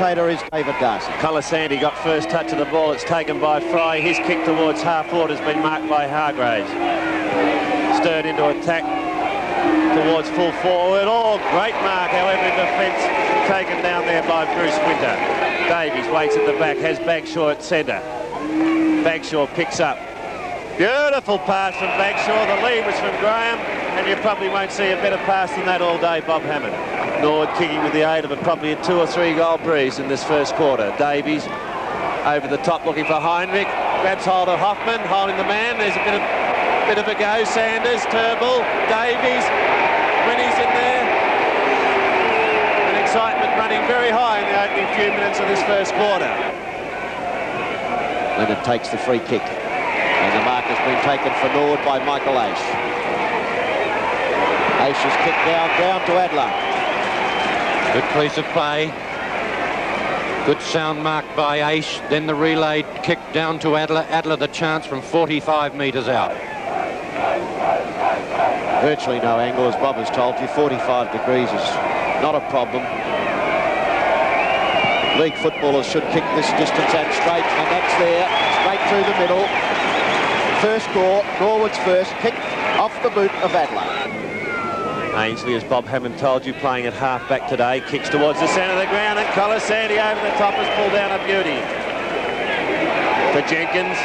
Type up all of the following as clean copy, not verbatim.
commentator is David Darcy. Sandy got first touch of the ball. It's taken by Fry. His kick towards half-forward has been marked by Hargraves. Sturt into attack towards full forward. Oh, great mark, however, in defence taken down there by Bruce Winter. Davies waits at the back, has Bagshaw at centre. Bagshaw picks up. Beautiful pass from Bagshaw. The lead was from Graham, and you probably won't see a better pass than that all day, Bob Hammond. Norwood kicking with the aid of probably a 2 or 3 goal breeze in this first quarter. Davies over the top looking for Heinrich. Grabs hold of Hoffman, holding the man. There's a bit of a go. Sanders, Turnbull, Davies. When he's in there, and excitement running very high in the opening few minutes of this first quarter. Leonard takes the free kick, and the mark has been taken for Norwood by Michael Aish. Aish's kick down to Adler. Good piece of play. Good sound mark by Aish. Then the relayed kick down to Adler. Adler the chance from 45 metres out. Virtually no angle, as Bob has told you. 45 degrees is not a problem. League footballers should kick this distance and straight, and that's there, straight through the middle. First score, Norwood's first, kick off the boot of Adler. Ainsley, as Bob Hammond told you, playing at half-back today, kicks towards the centre of the ground, and Sandy over the top has pulled down a beauty. For Jenkins,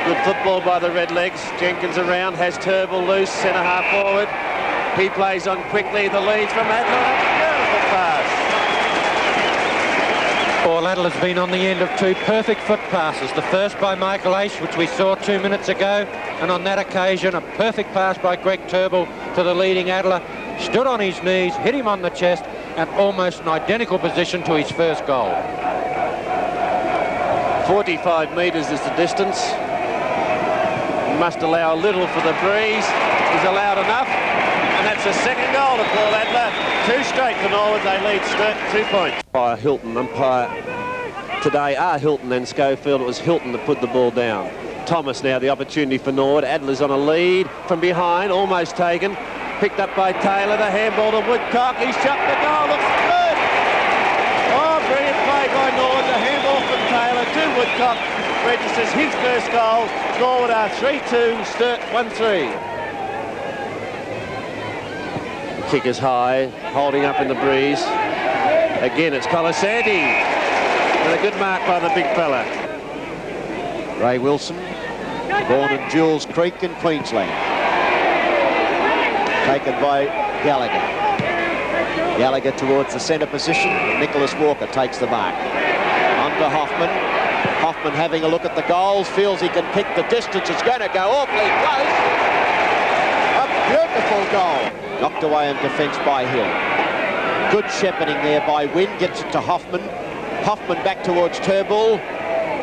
good football by the Redlegs. Jenkins around, has Turnbull loose, centre half forward. He plays on quickly, the lead from Adler. Beautiful pass. Paul Adler's been on the end of 2 perfect foot passes. The first by Michael Aish, which we saw 2 minutes ago, and on that occasion, a perfect pass by Greg Turnbull to the leading Adler. Stood on his knees, hit him on the chest, and almost an identical position to his first goal. 45 metres is the distance. Must allow a little for the breeze. He's allowed enough, and that's a second goal to Paul Adler. 2 straight for Norwood. They lead Sturt 2 points. By Hilton, umpire today are Hilton and Schofield. It was Hilton that put the ball down. Thomas now the opportunity for Norwood. Adler's on a lead from behind, almost taken. Picked up by Taylor, the handball to Woodcock. He's shot the goal, looks good. Oh, brilliant play by Norwood. The handball from Taylor to Woodcock registers his first goal. Norwood are 3-2, Sturt 1-3. Kick is high, holding up in the breeze. Again, it's Sandy. And a good mark by the big fella. Ray Wilson, born in Jules Creek in Queensland. Taken by Gallagher. Gallagher towards the centre position. Nicholas Walker takes the mark. On to Hoffman. Hoffman having a look at the goals, feels he can kick the distance. It's going to go awfully close. A beautiful goal. Knocked away in defence by Hill. Good shepherding there by Wynn. Gets it to Hoffman. Hoffman back towards Turnbull.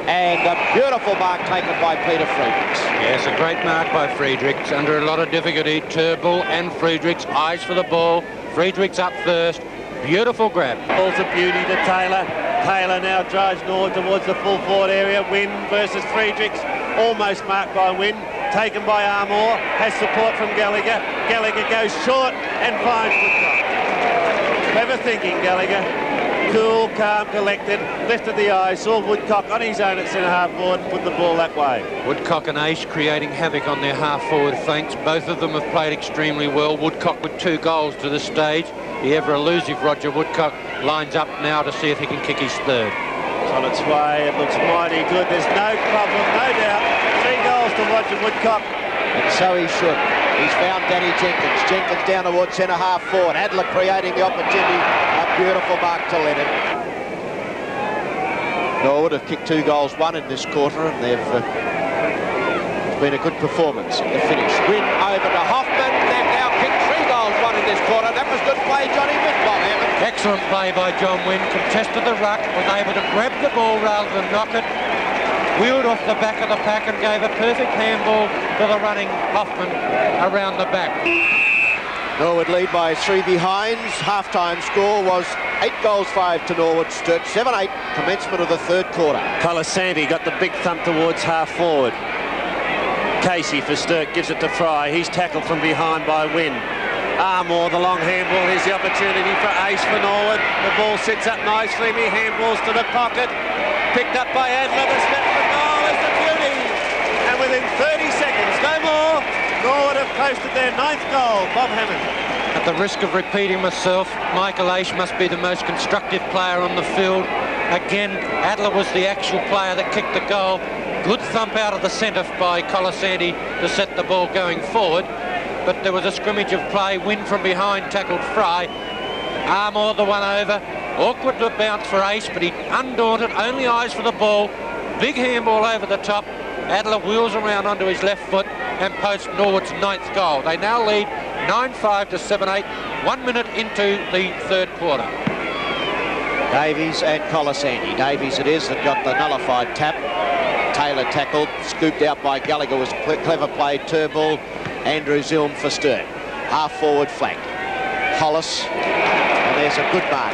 And a beautiful mark taken by Peter Friedrichs. Yes, a great mark by Friedrichs. Under a lot of difficulty, Turnbull and Friedrichs eyes for the ball. Friedrichs up first. Beautiful grab. Ball's a beauty to Taylor. Taylor now drives Norwood towards the full forward area. Wynn versus Friedrichs. Almost marked by Wynn. Taken by Armour. Has support from Gallagher. Gallagher goes short and finds Woodcock. Clever thinking, Gallagher. Cool, calm, collected, lifted the eye, saw Woodcock on his own at centre-half forward and put the ball that way. Woodcock and Aish creating havoc on their half-forward flanks. Both of them have played extremely well. Woodcock with 2 goals to this stage. The ever-elusive Roger Woodcock lines up now to see if he can kick his third. It's on its way, it looks mighty good. There's no problem, no doubt. 3 goals to Roger Woodcock. And so he should. He's found Danny Jenkins. Jenkins down towards centre-half forward. Adler creating the opportunity. A beautiful mark to Leonard. Norwood have kicked 2 goals, 1 in this quarter, and it's been a good performance at the finish. Win over to Hoffman. They've now kicked 3 goals, 1 in this quarter. That was good play, Johnny Whitlock. Excellent play by John Wynn. Contested the ruck, was able to grab the ball rather than knock it. Wheeled off the back of the pack and gave a perfect handball to the running Hoffman around the back. Norwood lead by 3 behinds. Half-time score was 8 goals, 5 to Norwood. Sturt 7-8. Commencement of the 3rd quarter. Sandy got the big thump towards half forward. Casey for Sturt gives it to Fry. He's tackled from behind by Wynn. Armour, the long handball. Here's the opportunity for ace for Norwood. The ball sits up nicely. He handballs to the pocket. Picked up by Adler. The step for goal is the beauty. And within 30 seconds, no more, Norwood have posted their 9th goal. Bob Hammond. At the risk of repeating myself, Michael Aish must be the most constructive player on the field. Again, Adler was the actual player that kicked the goal. Good thump out of the centre by Colasanti to set the ball going forward. But there was a scrimmage of play. Win from behind tackled Fry. Armour the one over. Awkward to bounce for Ace, but he undaunted, only eyes for the ball. Big handball over the top. Adler wheels around onto his left foot and posts Norwood's 9th goal. They now lead 9-5 to 7-8, 1 minute into the third quarter. Davies and Colasanti. Davies it is that got the nullified tap. Taylor tackled, scooped out by Gallagher, was clever play. Turnbull, Andrew Zilm for Sturt. Half forward flank. Hollis, and there's a good mark.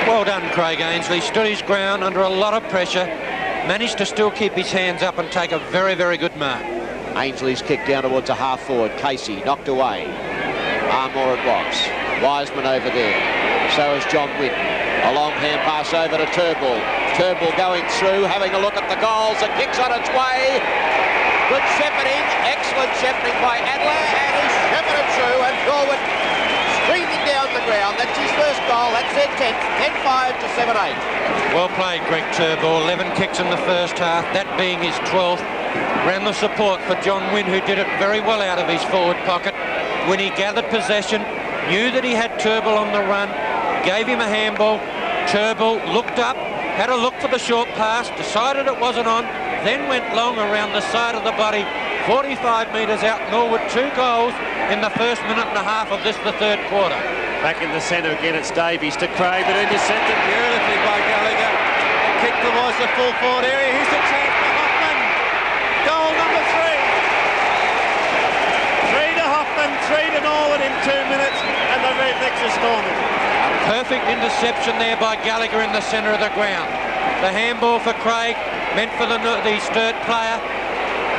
Well done, Craig Ainsley. Stood his ground under a lot of pressure. Managed to still keep his hands up and take a very, very good mark. Ainsley's kick down towards a half forward. Casey knocked away. Armour it was. Wiseman over there. So is John Wynn. A long hand pass over to Turnbull. Turnbull going through, having a look at the goals. The kick's on its way. Good shepherding. Excellent shepherding by Adler. And he's shepherded through and Norwood streaming down the ground. That's his first goal. That's their 10th. 10-5 to 7-8. Well played, Greg Turnbull. 11 kicks in the first half, that being his 12th. Ran the support for John Wynn, who did it very well out of his forward pocket. When he gathered possession, knew that he had Turnbull on the run, gave him a handball. Turnbull looked up, had a look for the short pass, decided it wasn't on, then went long around the side of the body. 45 metres out, Norwood 2 goals in the first minute and a half of this, the third quarter. Back in the centre again, it's Davies to Craig, but intercepted beautifully by Gallagher. And kicked towards the full forward area. Here's the chance for Hoffman. Goal number 3. 3 to Hoffman, 3 to Norwood in 2 minutes, and the Rednecks are storming. Perfect interception there by Gallagher in the centre of the ground. The handball for Craig, meant for the Sturt player.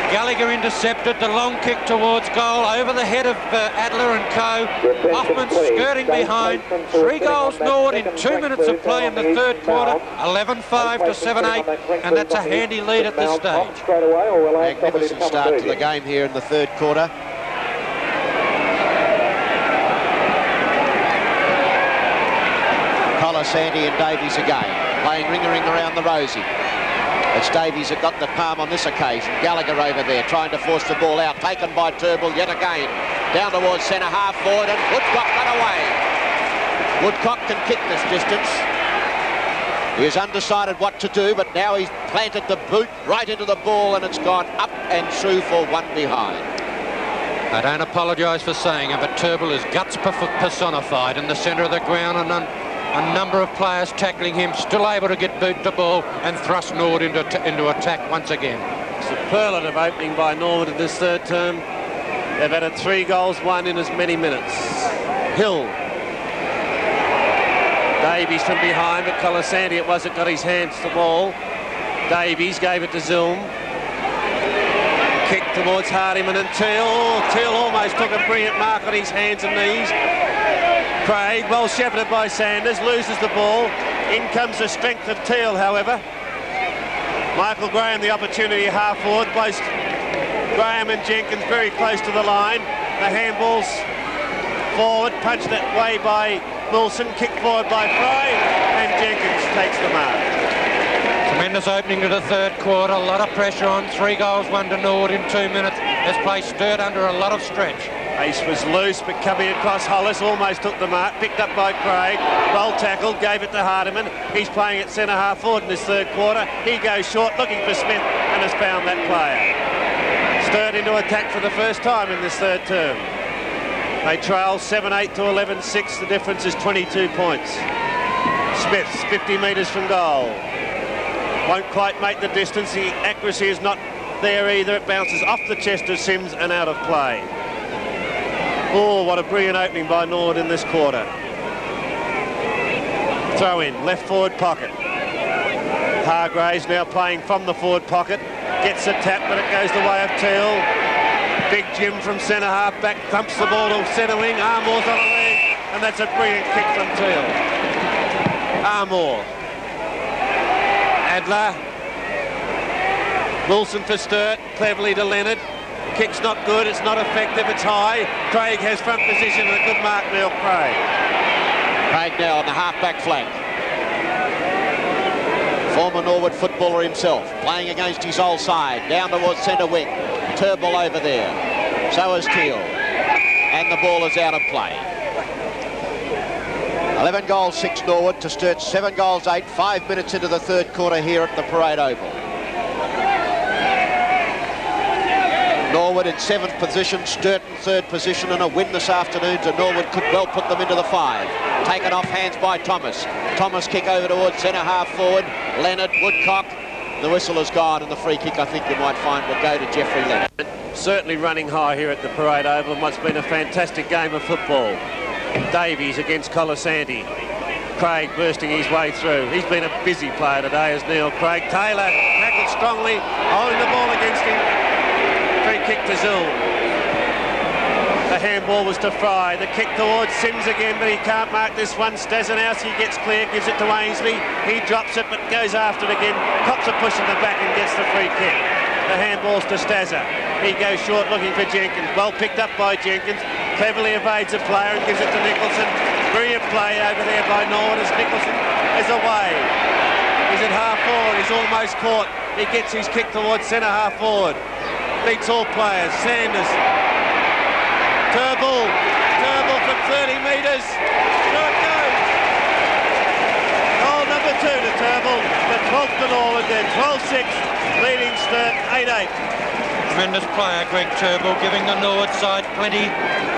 Gallagher intercepted, the long kick towards goal over the head of Adler and co. Hoffman skirting behind. 3 goals Norwood in 2 minutes of play in the third quarter. 11-5 to 7-8, and that's a handy lead at this stage. Magnificent start to the game here in the third quarter. Colasanti and Davies again, playing ring-a-ring around the rosy. It's Davies that got the palm on this occasion. Gallagher over there trying to force the ball out. Taken by Turnbull yet again. Down towards centre half forward and Woodcock got away. Woodcock can kick this distance. He is undecided what to do, but now he's planted the boot right into the ball and it's gone up and through for one behind. I don't apologise for saying it, but Turnbull is guts personified in the centre of the ground, and a number of players tackling him, still able to get boot the ball and thrust Norwood into attack once again. Superlative opening by Norwood in this third term. They've added 3 goals, 1 in as many minutes. Hill. Davies from behind, but Colasanti it was that got his hands to the ball. Davies gave it to Zilm. Kick towards Hardiman and Teal. Teal almost took a brilliant mark on his hands and knees. Craig, well shepherded by Sanders, loses the ball. In comes the strength of Teal, however. Michael Graham, the opportunity half forward, placed Graham and Jenkins very close to the line. The handballs forward, punched that way by Wilson, kicked forward by Fry, and Jenkins takes the mark. Tremendous opening to the third quarter, a lot of pressure on. 3 goals, 1 to Norwood in 2 minutes. Has placed Sturt under a lot of stretch. Ace was loose, but coming across Hollis, almost took the mark, picked up by Craig, well tackled, gave it to Hardiman. He's playing at centre half forward in this third quarter. He goes short, looking for Smith, and has found that player. Sturt into attack for the first time in this third term. They trail 7-8 to 11-6. The difference is 22 points. Smith's 50 metres from goal. Won't quite make the distance. The accuracy is not there either. It bounces off the chest of Sims and out of play. Oh, what a brilliant opening by Norwood in this quarter. Throw in, left forward pocket. Hargraves now playing from the forward pocket. Gets a tap, but it goes the way of Teal. Big Jim from centre-half back thumps the ball to centre wing. Armour's on the leg, and that's a brilliant kick from Teal. Armour. Adler. Wilson for Sturt, cleverly to Leonard. Kick's not good, it's not effective, it's high. Craig has front position and a good mark, Neil Craig. Craig now on the half-back flank. Former Norwood footballer himself, playing against his old side, down towards centre wing. Turnbull over there. So is Teal. And the ball is out of play. 11 goals, 6 Norwood to Sturt, 7 goals, 8. 5 minutes into the third quarter here at the Parade Oval. Norwood in 7th position, Sturt in 3rd position, and a win this afternoon to Norwood could well put them into the 5. Taken off hands by Thomas. Thomas kick over towards centre half forward. Leonard, Woodcock. The whistle is gone, and the free kick I think you might find will go to Jeffrey Leonard. Certainly running high here at the Parade Oval in what's been a fantastic game of football. Davies against Colasanti. Craig bursting his way through. He's been a busy player today as Neil Craig. Taylor tackled strongly, holding the ball against him. Free kick to Zul. The handball was to Fry. The kick towards Sims again, but he can't mark this one. Stazanowski gets clear, gives it to Ainsley. He drops it, but goes after it again. Cops a push in the back and gets the free kick. The handball's to Stazza. He goes short looking for Jenkins. Well picked up by Jenkins. Cleverly evades a player and gives it to Nicholson. Brilliant play over there by Norwood as Nicholson is away. He's at half forward. He's almost caught. He gets his kick towards centre half forward. Beats all players. Sanders. Turnbull from 30 metres. There it goes. Goal number 2 to Turnbull. The 12th to Norwood then. 12-6, leading Sturt 8-8. Tremendous player, Greg Turnbull, giving the Norwood side plenty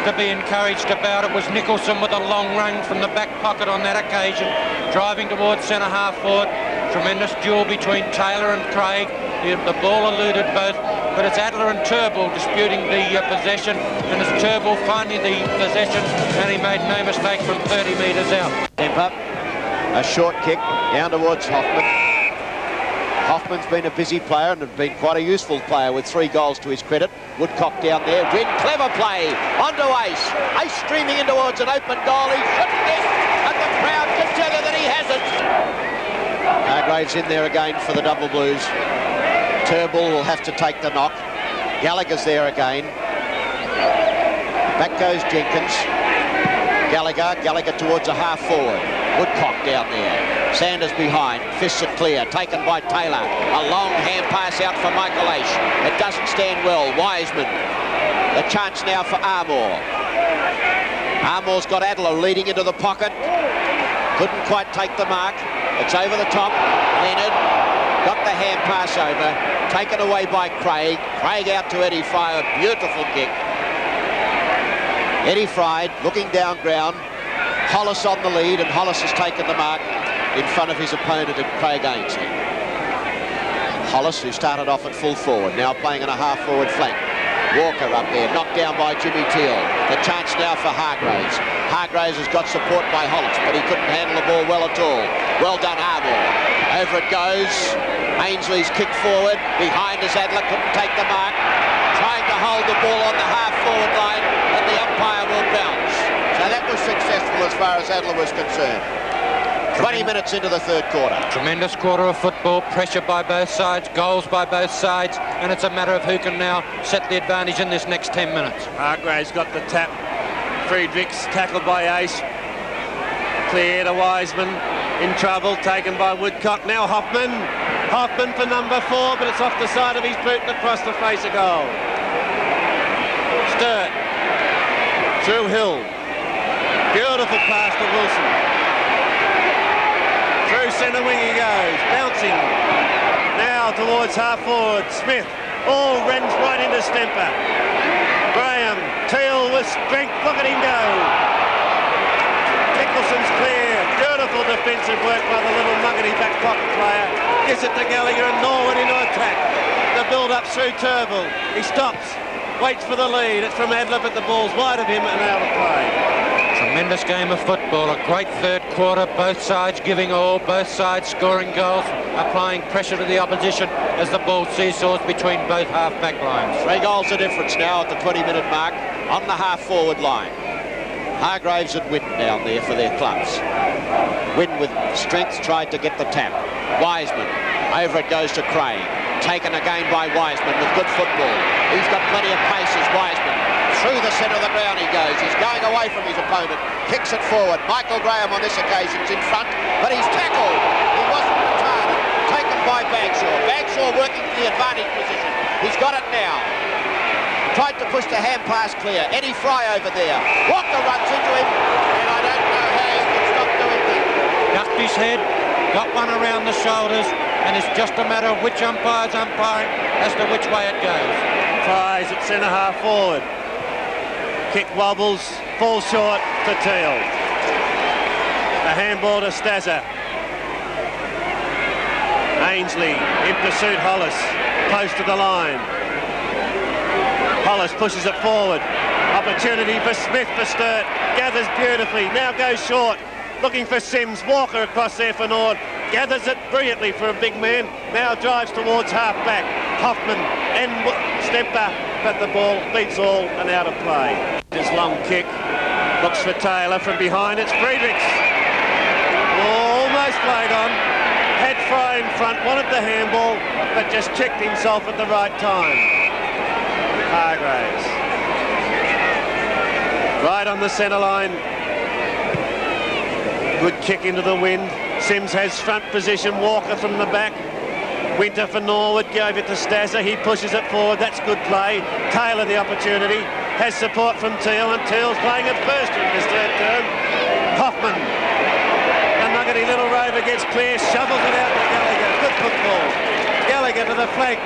to be encouraged about. It was Nicholson with a long run from the back pocket on that occasion, driving towards centre half forward. Tremendous duel between Taylor and Craig. The ball eluded both, but it's Adler and Turnbull disputing the possession, and it's Turnbull finding the possession, and he made no mistake from 30 metres out. Temper, a short kick down towards Hoffman. Hoffman's been a busy player and has been quite a useful player with 3 goals to his credit. Woodcock down there, Win, clever play, onto Ace. Ace streaming in towards an open goal, he shouldn't miss, and the crowd can tell you that he hasn't. Hargraves in there again for the Double Blues. Turnbull will have to take the knock. Gallagher's there again. Back goes Jenkins. Gallagher towards a half forward. Woodcock down there. Sanders behind. Fists it clear. Taken by Taylor. A long hand pass out for Michael Aish. It doesn't stand well. Wiseman. The chance now for Armour. Armour's got Adler leading into the pocket. Couldn't quite take the mark. It's over the top. Leonard got the hand pass over. Taken away by Craig. Craig out to Eddie Fry. A beautiful kick. Eddie Fry looking down ground. Hollis on the lead, and Hollis has taken the mark in front of his opponent and Craig Ainsley. Hollis, who started off at full forward, now playing on a half forward flank. Walker up there, knocked down by Jimmy Teal. The chance now for Hargraves. Hargraves has got support by Hollis, but he couldn't handle the ball well at all. Well done, Armour. Over it goes. Ainsley's kick forward. Behind is Adler, couldn't take the mark. Trying to hold the ball on the half forward line, and the umpire will bounce. So that was successful as far as Adler was concerned. 20 minutes into the third quarter. Tremendous quarter of football, pressure by both sides, goals by both sides, and it's a matter of who can now set the advantage in this next 10 minutes. Hargraves got the tap. Friedrichs tackled by Ace. Clear to Wiseman. In trouble, taken by Woodcock. Now Hoffman. Hoffman for number 4, but it's off the side of his boot and across the face of goal. Sturt. Through Hill. Beautiful pass to Wilson. Through centre wing he goes, bouncing. Now towards half forward, Smith. Oh, runs right into Stemper. Graham, Teal with strength, look at him go. Nicholson's clear, beautiful defensive work by the little nuggety back pocket player. Gives it to Gallagher and Norwood into attack. The build-up through Turnbull. He stops, waits for the lead. It's from Adler, but the ball's wide of him and out of play. Tremendous game of football, a great third quarter, both sides giving all, both sides scoring goals, applying pressure to the opposition as the ball seesaws between both half-back lines. 3 goals the difference now at the 20-minute mark on the half-forward line. Hargraves and Wynn down there for their clubs. Wynn with strength tried to get the tap. Wiseman, over it goes to Craig. Taken again by Wiseman with good football. He's got plenty of paces, Wiseman. Through the centre of the ground he goes. He's going away from his opponent. Kicks it forward. Michael Graham on this occasion is in front, but he's tackled. He wasn't retarded. Taken by Bagshaw. Bagshaw working for the advantage position. He's got it now. Tried to push the hand pass clear. Eddie Fry over there. Walker runs into him, and I don't know how he can stop doing that. Ducked his head, got one around the shoulders, and it's just a matter of which umpire's umpiring as to which way it goes. Fries at centre half forward. Kick wobbles, falls short to Teal. The handball to Stazza. Ainsley in pursuit, Hollis. Close to the line. Hollis pushes it forward. Opportunity for Smith for Sturt. Gathers beautifully. Now goes short. Looking for Sims. Walker across there for Nord. Gathers it brilliantly for a big man. Now drives towards half-back. Hoffman and Stemper, but the ball beats all and out of play. This long kick. Looks for Taylor from behind. It's Friedrichs. Almost played on. Had Fry in front. Wanted the handball, but just checked himself at the right time. Hargraves. Right on the centre line. Good kick into the wind. Sims has front position. Walker from the back. Winter for Norwood. Gave it to Stazza. He pushes it forward. That's good play. Taylor the opportunity. Has support from Teal, and Teal's playing it first in this third term. Hoffman. The nuggety little rover gets clear. Shovels it out to Gallagher. Good football. Gallagher to the flank.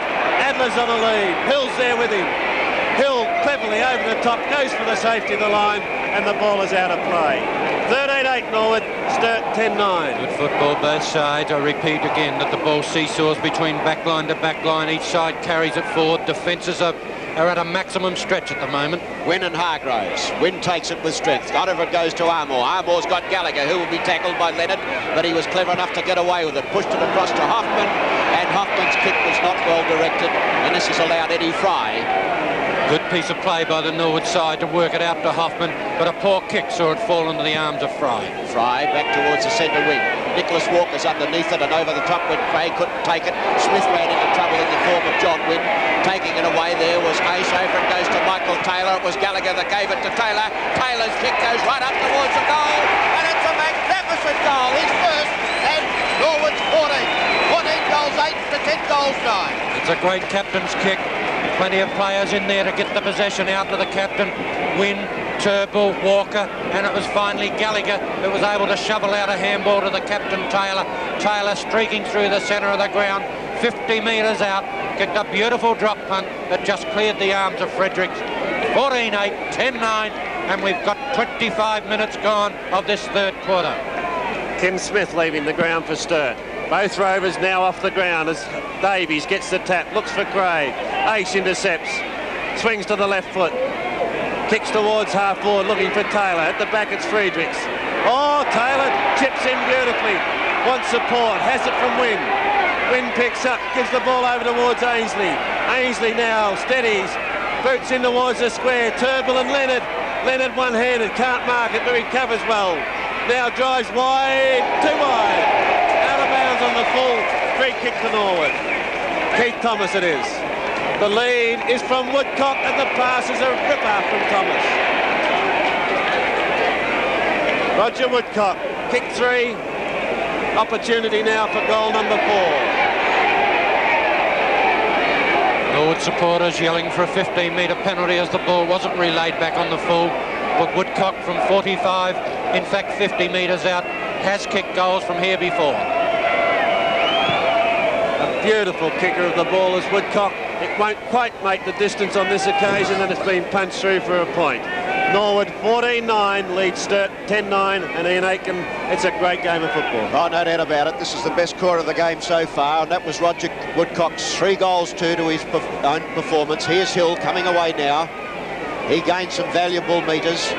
Adler's on a lead. Hill's there with him. Hill cleverly over the top, goes for the safety of the line, and the ball is out of play. 13-8 Norwood, Sturt 10-9. Good football both sides. I repeat again that the ball seesaws between backline to backline. Each side carries it forward. Defences are at a maximum stretch at the moment. Wynn and Hargraves. Wynn takes it with strength. Over it goes to Armour. Armour's got Gallagher, who will be tackled by Leonard, but he was clever enough to get away with it. Pushed it across to Hoffman, and Hoffman's kick was not well directed, and this has allowed Eddie Fry. Good piece of play by the Norwood side to work it out to Hoffman, but a poor kick saw it fall into the arms of Fry. Fry back towards the centre wing. Nicholas Walker's underneath it and over the top when Craig couldn't take it. Smith ran into trouble in the form of John Wynn. Taking it away there was Ace. Over it goes to Michael Taylor. It was Gallagher that gave it to Taylor. Taylor's kick goes right up towards the goal, and it's a magnificent goal. His first, and Norwood's 14. 14 goals 8 to 10 goals 9. It's a great captain's kick. Plenty of players in there to get the possession out to the captain. Wynn, Turnbull, Walker, and it was finally Gallagher who was able to shovel out a handball to the captain, Taylor. Taylor streaking through the centre of the ground, 50 metres out, kicked a beautiful drop punt that just cleared the arms of Fredericks. 14-8, 10-9, and we've got 25 minutes gone of this third quarter. Tim Smith leaving the ground for Sturt. Both rovers now off the ground as Davies gets the tap, looks for Craig. Ace intercepts, swings to the left foot, kicks towards half forward, looking for Taylor. At the back it's Friedrichs. Oh, Taylor chips in beautifully, wants support, has it from Wynn. Wynn picks up, gives the ball over towards Ainsley. Ainsley now steadies, boots in towards the square. Turnbull and Leonard. Leonard one-handed, can't mark it, but he covers well. Now drives wide, too wide. Out of bounds on the full, free kick to Norwood. Keith Thomas it is. The lead is from Woodcock, and the pass is a ripper from Thomas. Roger Woodcock, kick 3. Opportunity now for goal number 4. Norwood supporters yelling for a 15-metre penalty as the ball wasn't relayed back on the full. But Woodcock from 45, in fact 50 metres out, has kicked goals from here before. A beautiful kicker of the ball is Woodcock. It won't quite make the distance on this occasion, and it's been punched through for a point. Norwood 14-9 leads Sturt 10-9, and Ian Aitken, it's a great game of football. Oh, no doubt about it. This is the best quarter of the game so far, and that was Roger Woodcock's 3 goals 2 to his own performance. Here's Hill coming away now. He gained some valuable metres.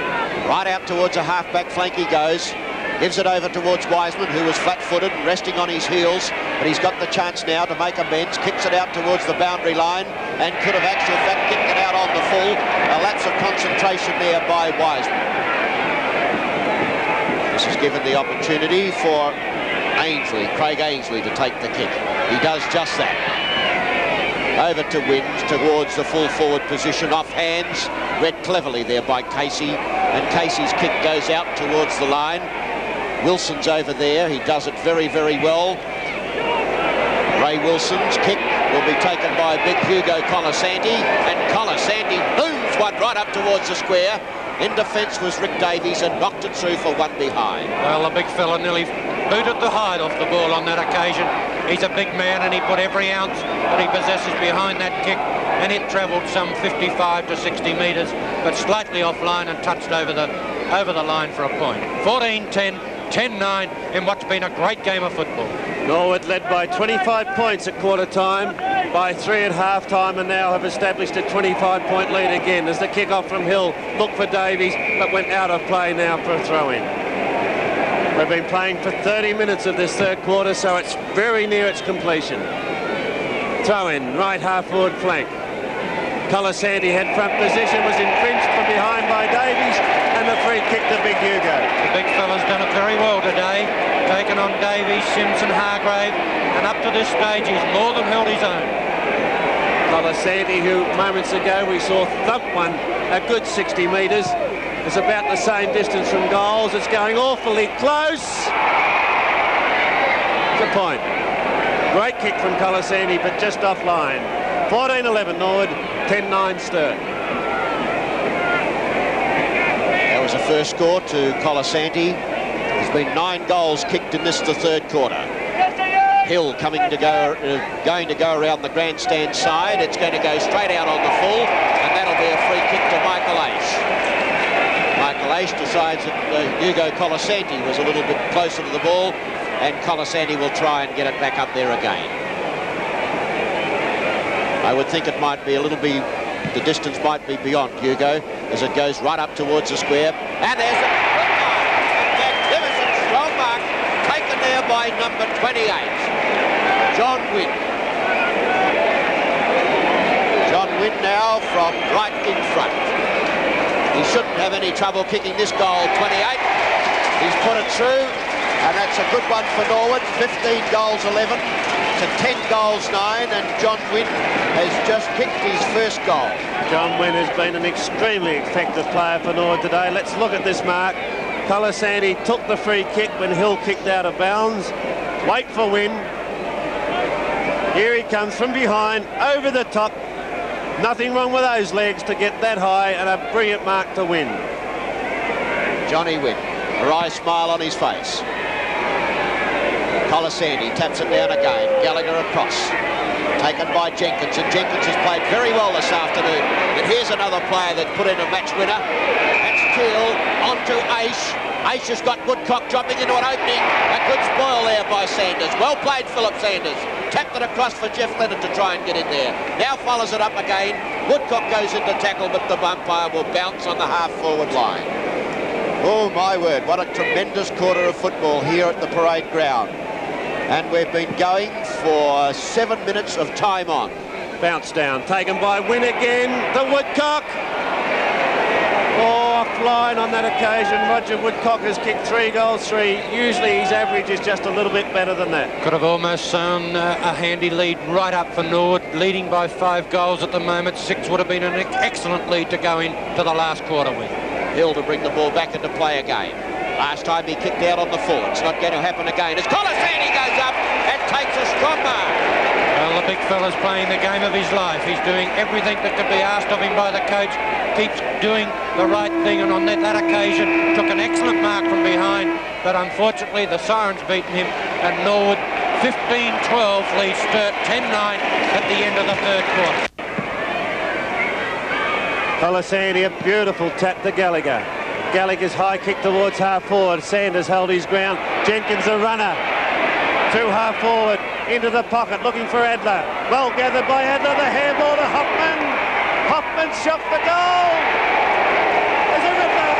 Right out towards a half-back flank he goes. Gives it over towards Wiseman, who was flat-footed and resting on his heels, but he's got the chance now to make amends. Kicks it out towards the boundary line and could have actual fact kicked it out on the full. A lapse of concentration there by Wiseman. This is given the opportunity for Ainsley, Craig Ainsley, to take the kick. He does just that. Over to Wins towards the full forward position, off hands, read cleverly there by Casey, and Casey's kick goes out towards the line. Wilson's over there, he does it very, very well. Ray Wilson's kick will be taken by big Hugo Colasanti, and Colasanti moves one right up towards the square. In defence was Rick Davies and knocked it through for one behind. Well, the big fella nearly booted the hide off the ball on that occasion. He's a big man and he put every ounce that he possesses behind that kick, and it travelled some 55 to 60 metres, but slightly offline and touched over the line for a point. 14-10, 10-9 in what's been a great game of football. Norwood led by 25 points at quarter time, by 3 at half time, and now have established a 25-point lead again as the kick-off from Hill looked for Davies but went out of play now for a throw-in. We've been playing for 30 minutes of this third quarter, so it's very near its completion. Throw-in, right half-forward flank. Colasanti had front position, was infringed from behind by Davies, and the free kick to Big Hugo. The big fella's done it very well today, taken on Davies, Simpson, Hargrave, and up to this stage he's more than held his own. Colasanti, who moments ago we saw thump one a good 60 metres, is about the same distance from goals. It's going awfully close. It's a point. Great kick from Colasanti, but just offline. 14-11 Norwood, 10-9 Sturt. That was the first score to Colasanti. There's been 9 goals kicked in this, the third quarter. Hill going to go around the grandstand side. It's going to go straight out on the full, and that'll be a free kick to Michael Ace. Michael Ace decides that Hugo Colasanti was a little bit closer to the ball, and Colasanti will try and get it back up there again. I would think it might be a little bit, the distance might be beyond Hugo as it goes right up towards the square. And there's a magnificent strong mark taken there by number 28, John Wynn. John Wynn now from right in front. He shouldn't have any trouble kicking this goal, 28. He's put it through, and that's a good one for Norwood. 15 goals 11 to 10 goals 9, and John Wynn has just kicked his first goal. John Wynn has been an extremely effective player for Norwood today. Let's look at this mark. Colasanti took the free kick when Hill kicked out of bounds. Wait for Wynn. Here he comes from behind, over the top. Nothing wrong with those legs to get that high, and a brilliant mark to Wynn. Johnny Wynn, a wry smile on his face. Colasanti taps it down again. Gallagher across. Taken by Jenkins, and Jenkins has played very well this afternoon. But here's another player that put in a match winner. That's Teal onto Ace. Ace has got Woodcock dropping into an opening. A good spoil there by Sanders. Well played, Philip Sanders. Tapped it across for Jeff Leonard to try and get in there. Now follows it up again. Woodcock goes into tackle, but the umpire will bounce on the half-forward line. Oh, my word, what a tremendous quarter of football here at the parade ground. And we've been going for 7 minutes of time on. Bounce down, taken by Wynn again. The Woodcock. Oh, offline on that occasion. Roger Woodcock has kicked 3 goals 3. Usually his average is just a little bit better than that. Could have almost sown a handy lead right up for Norwood, leading by 5 goals at the moment. 6 would have been an excellent lead to go into the last quarter with. Hill to bring the ball back into play again. Last time he kicked out on the full. It's not going to happen again as Colasanti goes up and takes a strong mark. Well, the big fella's playing the game of his life. He's doing everything that could be asked of him by the coach. Keeps doing the right thing, and on that occasion took an excellent mark from behind. But unfortunately, the siren's beaten him, and Norwood 15-12 leads Sturt 10-9 at the end of the third quarter. Colasanti, a beautiful tap to Gallagher. Gallagher's high kick towards half forward. Sanders held his ground. Jenkins a runner. To half forward, into the pocket, looking for Adler. Well gathered by Adler, the handball to Hoffman. Hoffman shot for goal. There's a ripper.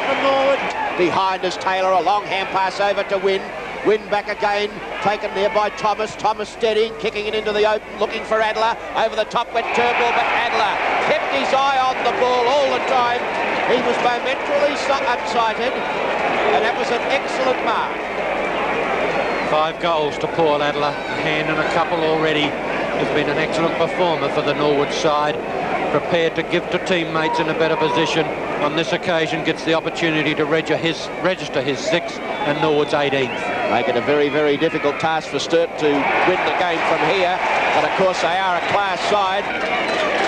from Norwood. Behind is Taylor, a long hand pass over to Wynn. Wynn back again, taken there by Thomas. Thomas steadying, kicking it into the open, looking for Adler. Over the top went Turnbull, but Adler kept his eye on the ball all the time. He was momentarily unsighted, and that was an excellent mark. 5 goals to Paul Adler, a hand and a couple already. Has been an excellent performer for the Norwood side, prepared to give to teammates in a better position. On this occasion gets the opportunity to register his 6th and Norwood's 18th. Make it a very, very difficult task for Sturt to win the game from here, but of course they are a class side.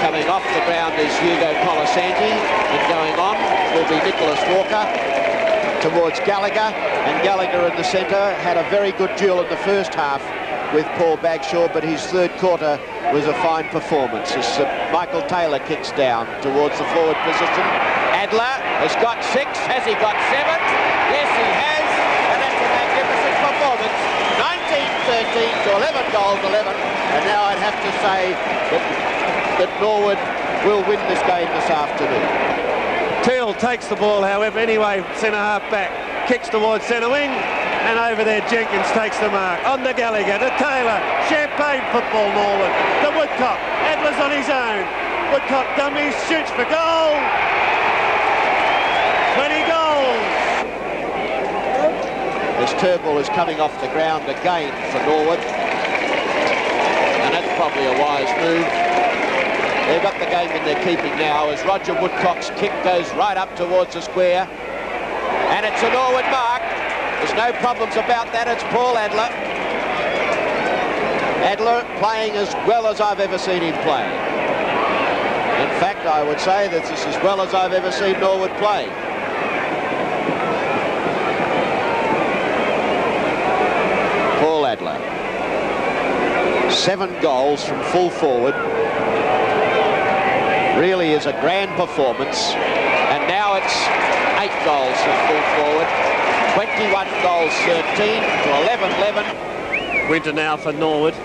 Coming off the ground is Hugo Colasanti, and going on will be Nicholas Walker towards Gallagher, and Gallagher in the centre had a very good duel in the first half with Paul Bagshaw, but his third quarter was a fine performance as Michael Taylor kicks down towards the forward position. Adler has got 6, has he got 7? Yes, he has, and that's a magnificent performance. 19-13 to 11 goals, 11, and now I'd have to say that Norwood will win this game this afternoon. Teal takes the ball, however, anyway, centre-half back, kicks towards centre wing, and over there Jenkins takes the mark. On to Gallagher, to Taylor, champagne football Norwood, to Woodcock, Adler's on his own. Woodcock dummies, shoots for goal. 20 goals. As Turnbull is coming off the ground again for Norwood, and that's probably a wise move. They've got the game in their keeping now as Roger Woodcock's kick goes right up towards the square, and it's a Norwood mark. There's no problems about that. It's Paul Adler. Adler playing as well as I've ever seen him play. In fact, I would say that this is as well as I've ever seen Norwood play. Paul Adler. 7 goals from full forward. Really is a grand performance. And now it's 8 goals from full forward. 21 goals, 13 to 11-11. Winter now for Norwood.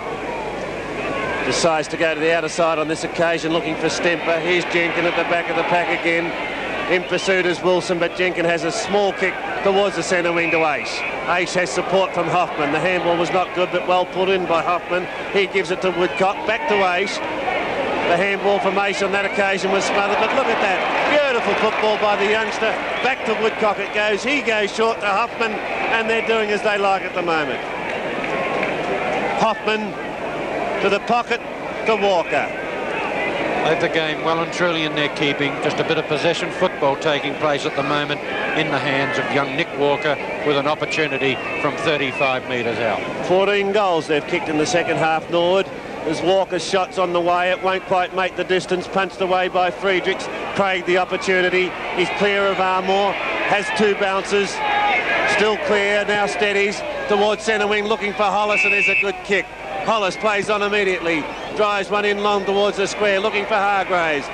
Decides to go to the outer side on this occasion, looking for Stemper. Here's Jenkin at the back of the pack again. In pursuit is Wilson, but Jenkin has a small kick towards the centre wing to Ace. Ace has support from Hoffman. The handball was not good, but well put in by Hoffman. He gives it to Woodcock, back to Ace. The handball from Ace on that occasion was smothered, but look at that. Beautiful football by the youngster. Back to Woodcock it goes. He goes short to Hoffman, and they're doing as they like at the moment. Hoffman to the pocket to Walker. They've the game well and truly in their keeping. Just a bit of possession football taking place at the moment in the hands of young Nick Walker with an opportunity from 35 metres out. 14 goals they've kicked in the second half, Norwood. As Walker's shot's on the way, it won't quite make the distance. Punched away by Friedrichs. Craig the opportunity. He's clear of Armour. Has 2 bounces. Still clear, now steadies towards centre wing, looking for Hollis, and there's a good kick. Hollis plays on immediately. Drives one in long towards the square, looking for Hargraves.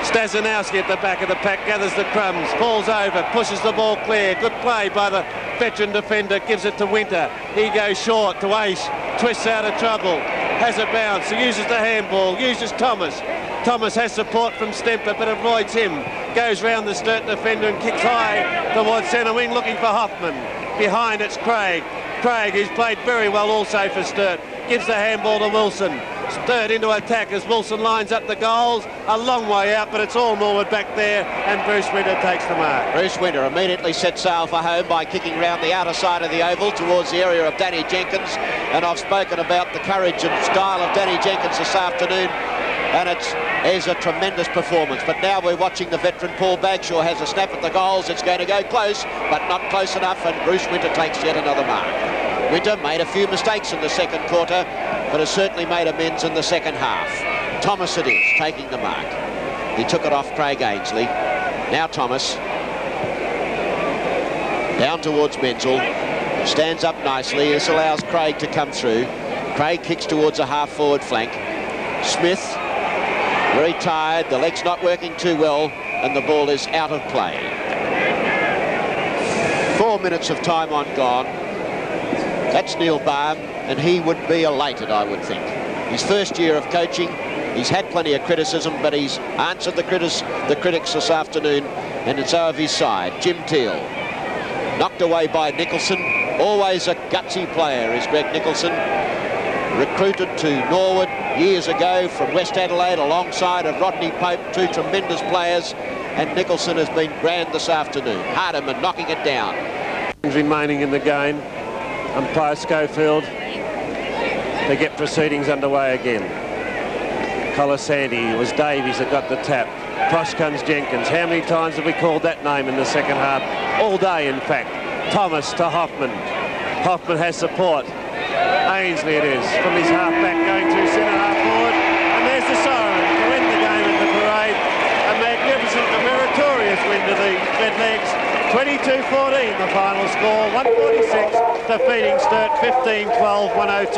Stazanowski at the back of the pack, gathers the crumbs, falls over, pushes the ball clear. Good play by the veteran defender, gives it to Winter. He goes short to Ace, twists out of trouble, has a bounce, uses the handball, uses Thomas. Thomas has support from Stemper, but avoids him. Goes round the Sturt defender and kicks high towards centre wing, looking for Hoffman. Behind it's Craig. Craig, who's played very well also for Sturt, gives the handball to Wilson. Sturt into attack as Wilson lines up the goals. A long way out, but it's all Norwood back there, and Bruce Winter takes the mark. Bruce Winter immediately set sail for home by kicking round the outer side of the oval towards the area of Danny Jenkins, and I've spoken about the courage and style of Danny Jenkins this afternoon, and it is a tremendous performance. But now we're watching the veteran Paul Bagshaw has a snap at the goals. It's going to go close, but not close enough, and Bruce Winter takes yet another mark. Winter made a few mistakes in the second quarter, but has certainly made amends in the second half. Thomas it is, taking the mark. He took it off Craig Ainsley. Now Thomas. Down towards Menzel. Stands up nicely. This allows Craig to come through. Craig kicks towards a half-forward flank. Smith, very tired. The leg's not working too well, and the ball is out of play. 4 minutes of time on gone. That's Neil Baum, and he would be elated, I would think. His first year of coaching, he's had plenty of criticism, but he's answered the critics this afternoon and it's over his side. Jim Teal, knocked away by Nicholson. Always a gutsy player is Greg Nicholson. Recruited to Norwood years ago from West Adelaide alongside of Rodney Pope, two tremendous players, and Nicholson has been grand this afternoon. Hardiman knocking it down. Remaining in the game. Umpire Schofield to get proceedings underway again. Colasanti, it was Davies that got the tap. Cross comes Jenkins. How many times have we called that name in the second half? All day, in fact. Thomas to Hoffman. Hoffman has support. Ainsley it is, from his half-back going through centre-half forward. And there's the siren to win the game at the parade. A magnificent, a meritorious win to the Redlegs. 22-14 the final score. 146 defeating Sturt 15-12, 102.